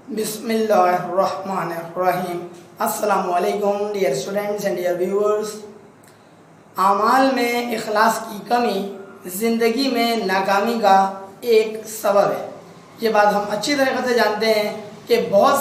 बिस्मिल्लाहिर्रहमानिर्रहीम। अस्सलामु अलैकुम dear students and dear viewers. आमाल में इखलास की कमी ज़िंदगी में नाकामी का एक सबब है। ये बात हम अच्छी तरीके से जानते हैं कि बहुत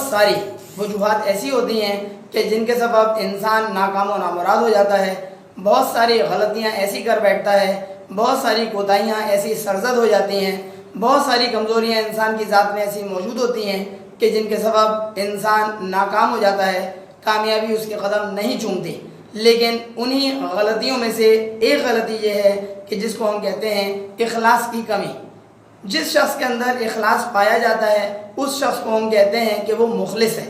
सारी वजूहात ऐसी होती हैं कि जिनके सबब इंसान नाकाम व नामुराद हो जाता है। बहुत सारी गलतियाँ ऐसी कर बैठता है, बहुत सारी कोताहियाँ ऐसी सरजद हो जाती हैं, बहुत सारी कमज़ोरियाँ इंसान की ज़ात में ऐसी मौजूद होती हैं कि जिनके सबब इंसान नाकाम हो जाता है, कामयाबी उसके कदम नहीं चूमती। लेकिन उन्हीं गलतियों में से एक गलती ये है कि जिसको हम कहते हैं इखलास की कमी। जिस शख्स के अंदर इखलास पाया जाता है उस शख्स को हम कहते हैं कि वो मुखलिस है।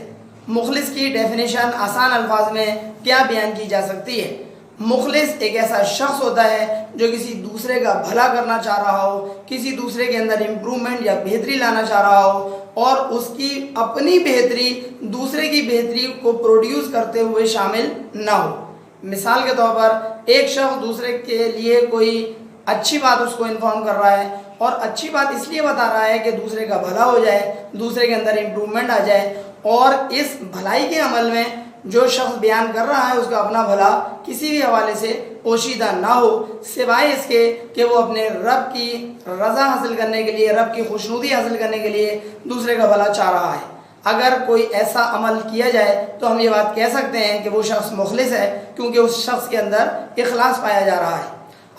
मुखलिस की डेफिनेशन आसान अल्फाज में क्या बयान की जा सकती है? मुखलिस एक ऐसा शख्स होता है जो किसी दूसरे का भला करना चाह रहा हो, किसी दूसरे के अंदर इम्प्रूवमेंट या बेहतरी लाना चाह रहा हो और उसकी अपनी बेहतरी दूसरे की बेहतरी को प्रोड्यूस करते हुए शामिल ना हो। मिसाल के तौर पर एक शख्स दूसरे के लिए कोई अच्छी बात उसको इन्फॉर्म कर रहा है और अच्छी बात इसलिए बता रहा है कि दूसरे का भला हो जाए, दूसरे के अंदर इम्प्रूवमेंट आ जाए, और इस भलाई के अमल में जो शख्स बयान कर रहा है उसका अपना भला किसी भी हवाले से पोशीदा ना हो, सिवाय इसके कि वो अपने रब की रज़ा हासिल करने के लिए, रब की खुशनुदी हासिल करने के लिए दूसरे का भला चाह रहा है। अगर कोई ऐसा अमल किया जाए तो हम ये बात कह सकते हैं कि वो शख्स मुखलिस है, क्योंकि उस शख्स के अंदर इखलास पाया जा रहा है।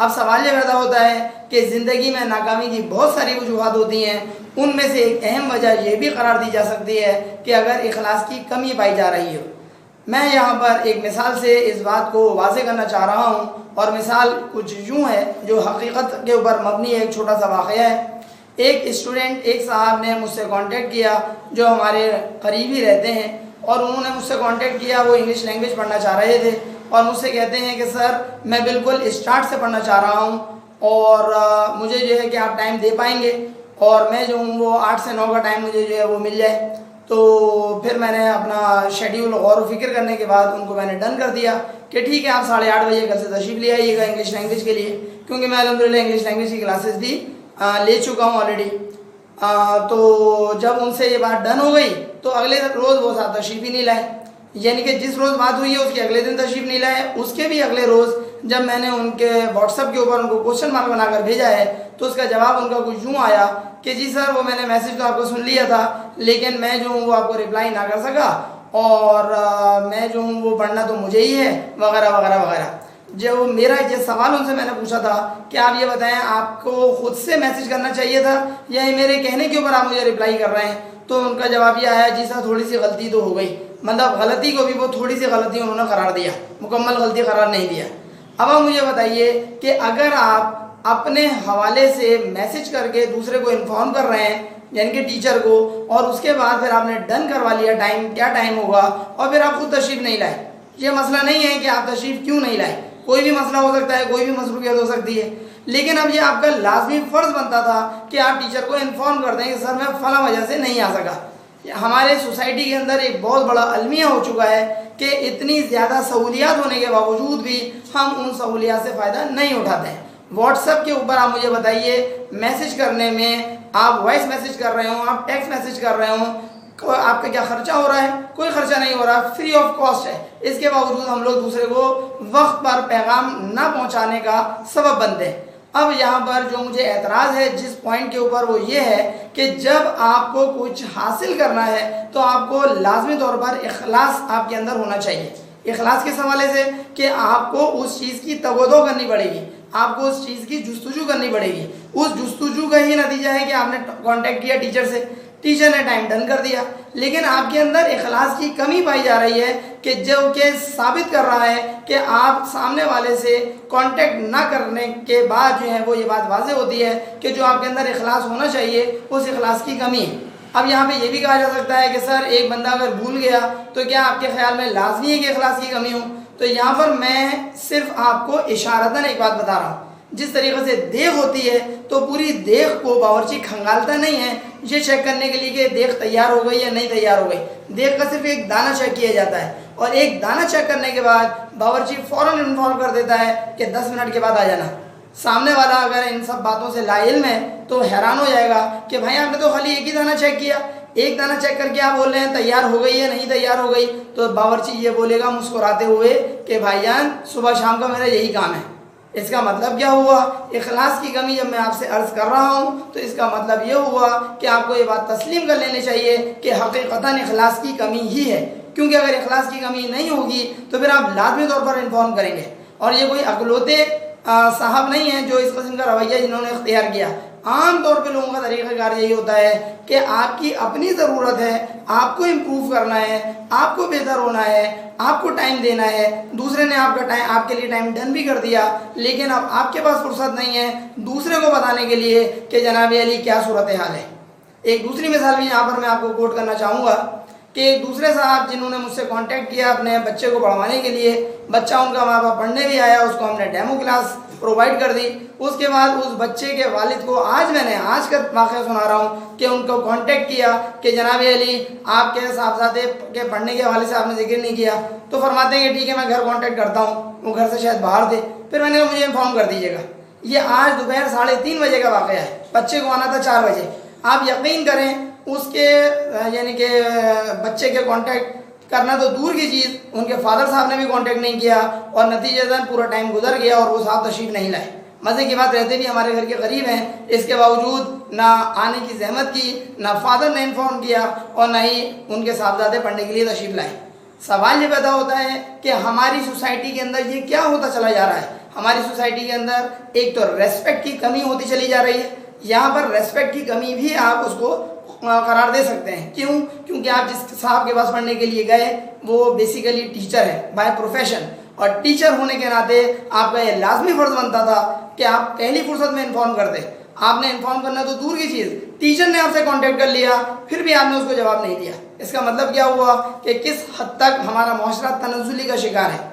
अब सवाल ये पैदा होता है कि ज़िंदगी में नाकामी की बहुत सारी वजूहात होती हैं, उनमें से एक अहम वजह ये भी करार दी जा सकती है कि अगर इखलास की कमी पाई जा रही हो। मैं यहाँ पर एक मिसाल से इस बात को वाज़ेह करना चाह रहा हूँ, और मिसाल कुछ यूँ है जो हकीकत के ऊपर मबनी एक छोटा सा वाक़या है। एक स्टूडेंट, एक साहब ने मुझसे कांटेक्ट किया जो हमारे करीब ही रहते हैं, और उन्होंने मुझसे कांटेक्ट किया। वो इंग्लिश लैंग्वेज पढ़ना चाह रहे थे और मुझसे कहते हैं कि सर मैं बिल्कुल स्टार्ट से पढ़ना चाह रहा हूँ और मुझे जो है कि आप टाइम दे पाएंगे, और मैं जो हूँ वो 8 से 9 का टाइम मुझे जो है वो मिल जाए। तो फिर मैंने अपना शेड्यूल गौर व फिक्र करने के बाद उनको मैंने डन कर दिया कि ठीक है, आप 8:30 बजे घर से तशरीफ़ ले आइएगा इंग्लिश लैंग्वेज के लिए, क्योंकि मैं अल्हम्दुलिल्लाह इंग्लिश लैंग्वेज की क्लासेस भी ले चुका हूँ ऑलरेडी। तो जब उनसे ये बात डन हो गई तो अगले रोज़ वो साथ तशरीफ़ ही नहीं लाए, यानी कि जिस रोज़ बात हुई है उसके अगले दिन तशरीफ़ नहीं लाए। उसके भी अगले रोज़ जब मैंने उनके व्हाट्सएप के ऊपर उनको क्वेश्चन मार्क बनाकर भेजा है तो उसका जवाब उनका कुछ यूँ आया कि जी सर, वो मैंने मैसेज तो आपको सुन लिया था, लेकिन मैं जो हूँ वो आपको रिप्लाई ना कर सका, और मैं जो हूँ वो पढ़ना तो मुझे ही है, वगैरह वगैरह वगैरह। जो मेरा ये सवाल उनसे मैंने पूछा था कि आप ये बताएं, आपको खुद से मैसेज करना चाहिए था या ये मेरे कहने के ऊपर आप मुझे रिप्लाई कर रहे हैं? तो उनका जवाब ये आया, जी सर थोड़ी सी गलती तो हो गई। मतलब गलती को भी वो थोड़ी सी गलती उन्होंने करार दिया, मुकम्मल गलती करार नहीं दिया। अब आप मुझे बताइए कि अगर आप अपने हवाले से मैसेज करके दूसरे को इन्फॉर्म कर रहे हैं, यानी कि टीचर को, और उसके बाद फिर आपने डन करवा लिया टाइम, क्या टाइम होगा, और फिर आप खुद तशरीफ़ नहीं लाए। ये मसला नहीं है कि आप तशरीफ़ क्यों नहीं लाए, कोई भी मसला हो सकता है, कोई भी मसरूफियत हो सकती है, लेकिन अब ये आपका लाजमी फ़र्ज़ बनता था कि आप टीचर को इन्फॉर्म कर दें कि सर मैं फ़ला वजह से नहीं आ सका। हमारे सोसाइटी के अंदर एक बहुत बड़ा अलमिया हो चुका है कि इतनी ज़्यादा सहूलियात होने के बावजूद भी हम उन सहूलियात से फ़ायदा नहीं उठाते हैं। व्हाट्सएप के ऊपर आप मुझे बताइए, मैसेज करने में, आप वॉइस मैसेज कर रहे हो, आप टेक्स्ट मैसेज कर रहे हो, आपका क्या ख़र्चा हो रहा है? कोई ख़र्चा नहीं हो रहा, फ्री ऑफ कॉस्ट है। इसके बावजूद हम लोग दूसरे को वक्त पर पैगाम ना पहुंचाने का सबब बनते हैं। अब यहाँ पर जो मुझे एतराज़ है जिस पॉइंट के ऊपर, वो ये है कि जब आपको कुछ हासिल करना है तो आपको लाजमी तौर पर इखलास आपके अंदर होना चाहिए। इखलास किस हवाले से कि आपको उस चीज़ की तवज्जो करनी पड़ेगी, आपको उस चीज़ की जुस्तजू करनी पड़ेगी। उस जुस्तजू का ही नतीजा है कि आपने कांटेक्ट किया टीचर से, टीचर ने टाइम डन कर दिया, लेकिन आपके अंदर इखलास की कमी पाई जा रही है कि जो कि साबित कर रहा है कि आप सामने वाले से कांटेक्ट ना करने के बाद जो है वो ये बात वाज़ेह होती है कि जो आपके अंदर इखलास होना चाहिए उस इखलास की कमी है। अब यहाँ पे ये भी कहा जा सकता है कि सर एक बंदा अगर भूल गया तो क्या आपके ख्याल में लाजमी है कि इखलास की कमी हो? तो यहाँ पर मैं सिर्फ आपको इशारतन एक बात बता रहा हूँ। जिस तरीके से देख होती है तो पूरी देख को बावर्ची खंगालता नहीं है ये चेक करने के लिए कि देख तैयार हो गई या नहीं तैयार हो गई। देख का सिर्फ एक दाना चेक किया जाता है, और एक दाना चेक करने के बाद बावर्ची फ़ौरन इन्फॉर्म कर देता है कि 10 मिनट के बाद आ जाना। सामने वाला अगर इन सब बातों से लाइल्म है तो हैरान हो जाएगा कि भाई आपने तो खाली एक ही दाना चेक किया, एक दाना चेक करके आप बोल रहे हैं तैयार हो गई है, नहीं तैयार हो गई। तो बावर्ची ये बोलेगा मुस्कुराते हुए कि भाईजान सुबह शाम का मेरा यही काम है। इसका मतलब क्या हुआ? इखलास की कमी जब मैं आपसे अर्ज़ कर रहा हूँ तो इसका मतलब ये हुआ कि आपको ये बात तस्लीम कर लेनी चाहिए कि हकीकतन इखलास की कमी ही है, क्योंकि अगर इखलास की कमी नहीं होगी तो फिर आप लाजमी तौर पर इन्फॉर्म करेंगे। और ये कोई अकलौते साहब नहीं है जो इस किस्म का रवैया जिन्होंने इख्तियार किया। आम तौर पे लोगों का तरीक़ाकार यही होता है कि आपकी अपनी ज़रूरत है, आपको इम्प्रूव करना है, आपको बेहतर होना है, आपको टाइम देना है। दूसरे ने आपका टाइम आपके लिए टाइम डन भी कर दिया, लेकिन अब आपके पास फुर्सत नहीं है दूसरे को बताने के लिए कि जनाब अली क्या सूरत हाल है। एक दूसरी मिसाल भी यहाँ पर मैं आपको कोट करना चाहूँगा कि दूसरे साहब जिन्होंने मुझसे कांटेक्ट किया अपने बच्चे को पढ़वाने के लिए, बच्चा उनका माँ बाप पढ़ने भी आया, उसको हमने डेमो क्लास प्रोवाइड कर दी। उसके बाद उस बच्चे के वालिद को आज का वाक़या सुना रहा हूँ कि उनको कांटेक्ट किया कि जनाब अली आपके साहबजादे के पढ़ने के हवाले से आपने जिक्र नहीं किया। तो फरमाते हैं कि ठीक है मैं घर कांटेक्ट करता हूँ, वो घर से शायद बाहर थे। फिर मैंने कहा मुझे इन्फॉर्म कर दीजिएगा। ये आज दोपहर 3:30 बजे का वाक़या है, बच्चे को आना था 4 बजे। आप यकीन करें उसके यानी कि बच्चे के कांटेक्ट करना तो दूर की चीज़, उनके फादर साहब ने भी कांटेक्ट नहीं किया और नतीजतन पूरा टाइम गुजर गया और वो साहब तशरीफ़ नहीं लाए। मज़े की बात, रहते भी हमारे घर के करीब हैं, इसके बावजूद ना आने की जहमत की, ना फादर ने इन्फॉर्म किया और ना ही उनके साहबजादे पढ़ने के लिए तशरीफ़ लाए। सवाल ये पैदा होता है कि हमारी सोसाइटी के अंदर ये क्या होता चला जा रहा है। हमारी सोसाइटी के अंदर एक तो रेस्पेक्ट की कमी होती चली जा रही है। यहाँ पर रेस्पेक्ट की कमी भी आप उसको करार दे सकते हैं। क्यों? क्योंकि आप जिस साहब के पास पढ़ने के लिए गए वो बेसिकली टीचर है बाय प्रोफेशन, और टीचर होने के नाते आपका ये लाजमी फ़र्ज़ बनता था कि आप पहली फुर्सत में इन्फॉर्म कर दें। आपने इन्फॉर्म करना तो दूर की चीज़, टीचर ने आपसे कांटेक्ट कर लिया फिर भी आपने उसको जवाब नहीं दिया। इसका मतलब क्या हुआ कि किस हद तक हमारा मुआशरा तनज़्ज़ुली का शिकार है।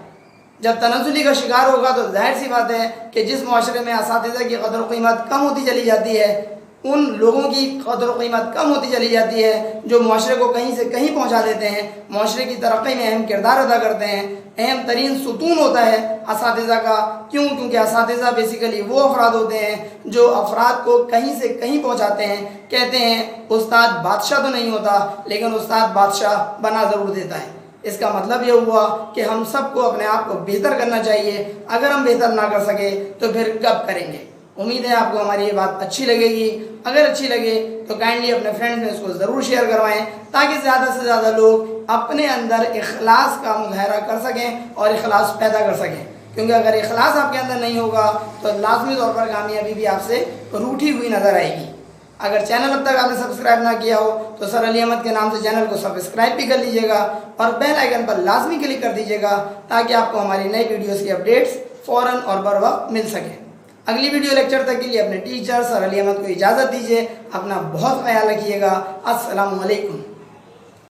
जब तनज़्ज़ुली का शिकार होगा तो जाहिर सी बात है कि जिस मुआशरे में असातिज़ा की क़दर क़ीमत कम होती चली जाती है, उन लोगों की कदर कीमत कम होती चली जाती है जो मुआशरे को कहीं से कहीं पहुंचा देते हैं, मुआशरे की तरक्की में अहम किरदार अदा करते हैं। अहम तरीन सुतून होता है असातिज़ा का। क्यों? क्योंकि असातिज़ा बेसिकली वो अफराद होते हैं जो अफराद को कहीं से कहीं पहुंचाते हैं। कहते हैं उस्ताद बादशाह तो नहीं होता लेकिन उस्ताद बादशाह बना ज़रूर देता है। इसका मतलब ये हुआ कि हम सबको अपने आप को बेहतर करना चाहिए। अगर हम बेहतर ना कर सके तो फिर कब करेंगे। उम्मीद है आपको हमारी ये बात अच्छी लगेगी। अगर अच्छी लगे तो काइंडली अपने फ्रेंड्स में इसको ज़रूर शेयर करवाएं ताकि ज़्यादा से ज़्यादा लोग अपने अंदर इखलास का मुजाहरा कर सकें और इखलास पैदा कर सकें। क्योंकि अगर इखलास आपके अंदर नहीं होगा तो लाजमी तौर पर कामयाबी भी आपसे रूठी हुई नज़र आएगी। अगर चैनल अब तक आपने सब्सक्राइब ना किया हो तो सर अली अहमद के नाम से चैनल को सब्सक्राइब भी कर लीजिएगा और बेल आइकन पर लाजमी क्लिक कर दीजिएगा ताकि आपको हमारी नई वीडियोज़ की अपडेट्स फ़ौरन और बर वक्त मिल सकें। अगली वीडियो लेक्चर तक के लिए अपने टीचर सर अली अहमद को इजाज़त दीजिए। अपना बहुत ख्याल रखिएगा। अस्सलामु अलैकुम।